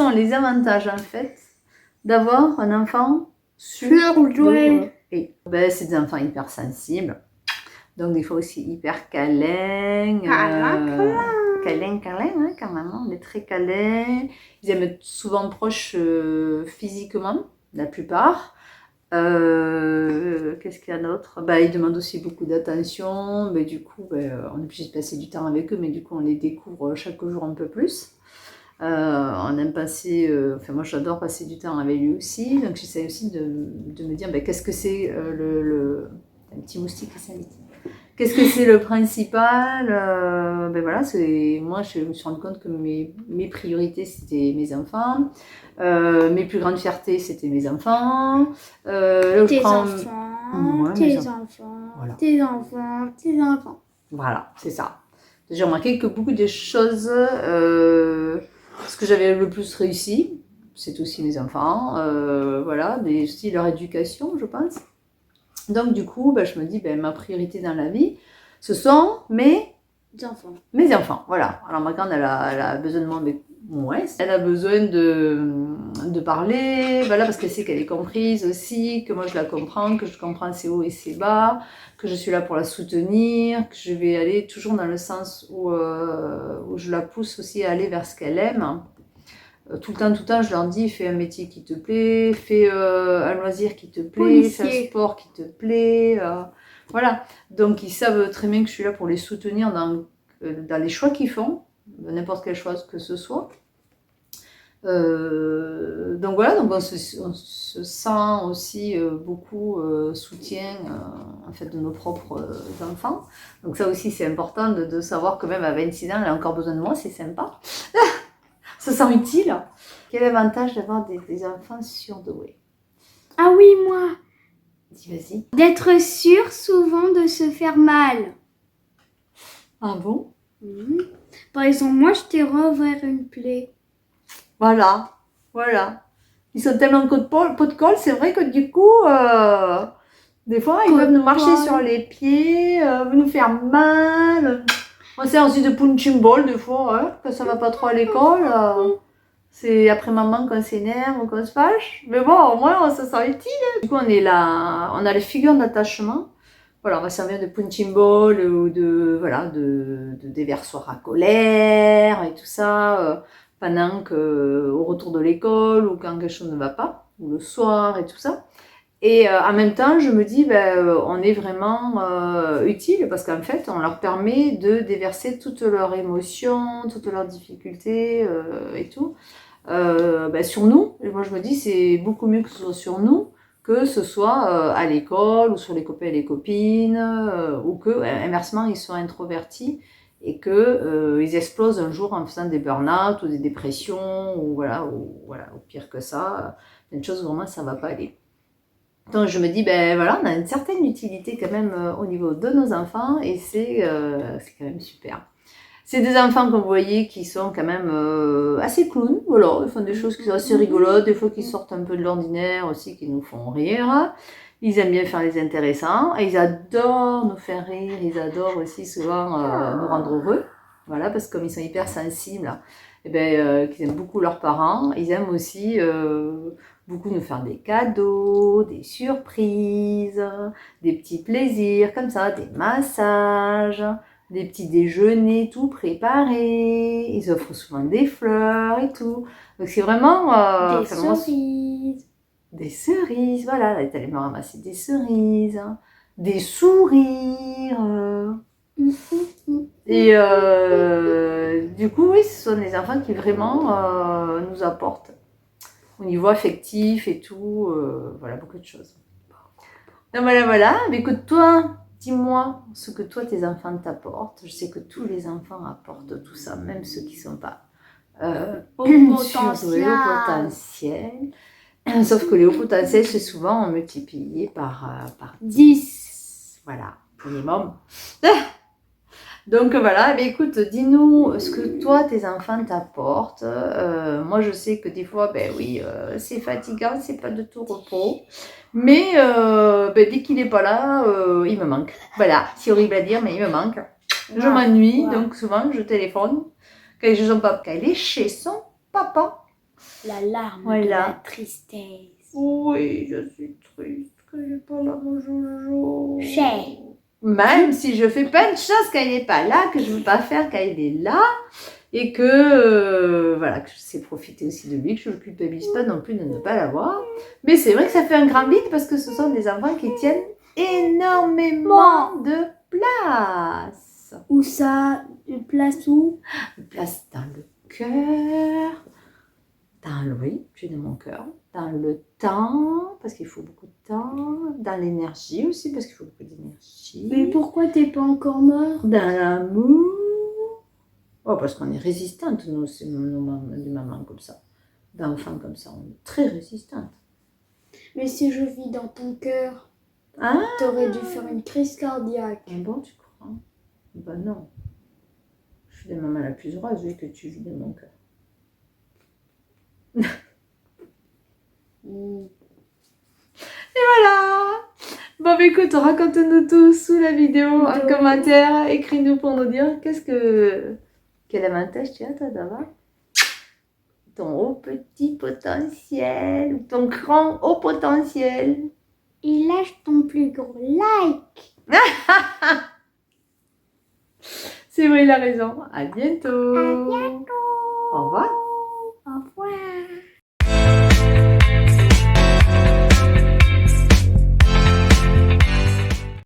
sont les avantages en fait d'avoir un enfant Surdoué. Et ben, c'est des enfants hypersensibles. Donc des fois aussi hyper câlins. Câlin, hein, quand même. On est très câlins. Ils aiment être souvent proches physiquement, la plupart. Qu'est-ce qu'il y a d'autre? Bah, ils demandent aussi beaucoup d'attention. Mais du coup, on est obligé de passer du temps avec eux, mais du coup, on les découvre chaque jour un peu plus. On aime passer, enfin moi j'adore passer du temps avec lui aussi, donc j'essaie aussi de me dire qu'est-ce que c'est un petit moustique qui s'invite. Qu'est-ce que c'est le principal? Voilà, moi je me suis rendu compte que mes priorités c'était mes enfants, mes plus grandes fiertés c'était mes enfants, Tes enfants, ouais, tes enfants, voilà. Tes enfants, tes enfants. Voilà, c'est ça. J'ai remarqué que beaucoup de choses, ce que j'avais le plus réussi, c'est aussi mes enfants, voilà, mais aussi leur éducation, je pense. Donc du coup, je me dis, ma priorité dans la vie, ce sont mes enfants, voilà. Alors ma grande, elle a besoin de moi, mais ouais, elle a besoin de parler, voilà, parce qu'elle sait qu'elle est comprise aussi, que moi je la comprends, que je comprends ses hauts et ses bas, que je suis là pour la soutenir, que je vais aller toujours dans le sens où je la pousse aussi à aller vers ce qu'elle aime. Tout le temps, je leur dis, fais un métier qui te plaît, fais un loisir qui te plaît, fais un sport qui te plaît. Voilà. Donc, ils savent très bien que je suis là pour les soutenir dans les choix qu'ils font, n'importe quel choix que ce soit. Donc voilà, donc on se sent aussi beaucoup soutien en fait, de nos propres enfants. Donc ça aussi, c'est important de savoir que même à 26 ans, elle a encore besoin de moi, c'est sympa. Se sent utile. Quel avantage d'avoir des enfants surdoués? Ah oui, moi. Dis, vas-y. D'être sûr souvent de se faire mal. Ah bon? Par exemple, moi, je t'ai rouvert une plaie. Voilà. Ils sont tellement pot de colle, c'est vrai que du coup, des fois, ils peuvent nous marcher sur les pieds, nous faire mal. On sait aussi de punching ball, des fois, hein, quand ça va pas trop à l'école. C'est après maman qu'on s'énerve ou qu'on se fâche. Mais bon, au moins, on se sent utile. Du coup, on a les figures d'attachement. Voilà, on va servir de punching ball ou de déversoir à colère et tout ça. Pendant au retour de l'école ou quand quelque chose ne va pas, ou le soir et tout ça. Et en même temps, je me dis, on est vraiment utile parce qu'en fait, on leur permet de déverser toutes leurs émotions, toutes leurs difficultés et tout sur nous. Et moi, je me dis, c'est beaucoup mieux que ce soit sur nous que ce soit à l'école ou sur les copains et les copines ou que, inversement, ils soient introvertis et qu'ils explosent un jour en faisant des burn-out ou des dépressions ou pire que ça, une chose où vraiment ça ne va pas aller. Donc je me dis, on a une certaine utilité quand même au niveau de nos enfants et c'est quand même super. C'est des enfants, comme vous voyez, qui sont quand même assez clowns, voilà, ils font des choses qui sont assez rigolotes, des fois qui sortent un peu de l'ordinaire aussi, qui nous font rire. Ils aiment bien faire les intéressants, et ils adorent nous faire rire, ils adorent aussi souvent nous rendre heureux, voilà, parce que comme ils sont hyper sensibles, qu'ils aiment beaucoup leurs parents, ils aiment aussi beaucoup nous faire des cadeaux, des surprises, des petits plaisirs comme ça, des massages, des petits déjeuners tout préparés, ils offrent souvent des fleurs et tout. Donc c'est vraiment... des cerises. Des cerises, voilà, là, t'allais me ramasser des cerises, hein, des sourires. Et du coup, oui, ce sont des enfants qui vraiment nous apportent au niveau affectif et tout, voilà, beaucoup de choses. Donc voilà, mais écoute, toi, dis-moi ce que toi, tes enfants t'apportent. Je sais que tous les enfants apportent tout ça, même ceux qui ne sont pas au potentiel. Sauf que les hauts potentiels, c'est souvent multiplié par 10. Voilà, minimum. Donc voilà, mais écoute, dis-nous ce que toi, tes enfants t'apportent. Moi, je sais que des fois, c'est fatigant, c'est pas de tout repos. Mais dès qu'il n'est pas là, il me manque. Voilà, c'est horrible à dire, mais il me manque. Je m'ennuie, donc souvent je téléphone quand il est chez son papa. La larme Voilà. de la tristesse. Oui, je suis triste que j'ai pas là mon Jojo. Cher. Même si je fais plein de choses quand il n'est pas là, que je ne veux pas faire quand il est là, et que voilà, que je sais profiter aussi de lui, que je ne me culpabilise pas non plus de ne pas l'avoir. Mais c'est vrai que ça fait un grand vide parce que ce sont des enfants qui tiennent énormément de place. Où ça? Une place où? De place dans le cœur, dans le oui, j'ai dans mon cœur, dans le temps, parce qu'il faut beaucoup de temps, dans l'énergie aussi, parce qu'il faut beaucoup d'énergie. Mais pourquoi t'es pas encore mort? Dans l'amour. Oh, parce qu'on est résistante, nous, c'est des mamans comme ça, d'enfants comme ça, on est très résistantes. Mais si je vis dans ton cœur, Ah, t'aurais dû faire une crise cardiaque. ah bon, tu crois? Ben non. Je suis la maman la plus heureuse vu que tu vis dans mon cœur. Voilà. Bon, bah, écoute, raconte-nous tout sous la vidéo, en commentaire, écris-nous pour nous dire quel avantage tu as, toi, d'avoir ton haut petit potentiel, ou ton grand haut potentiel. Et lâche ton plus gros like. C'est vrai, il a raison. À bientôt. À bientôt. Au revoir. Au revoir.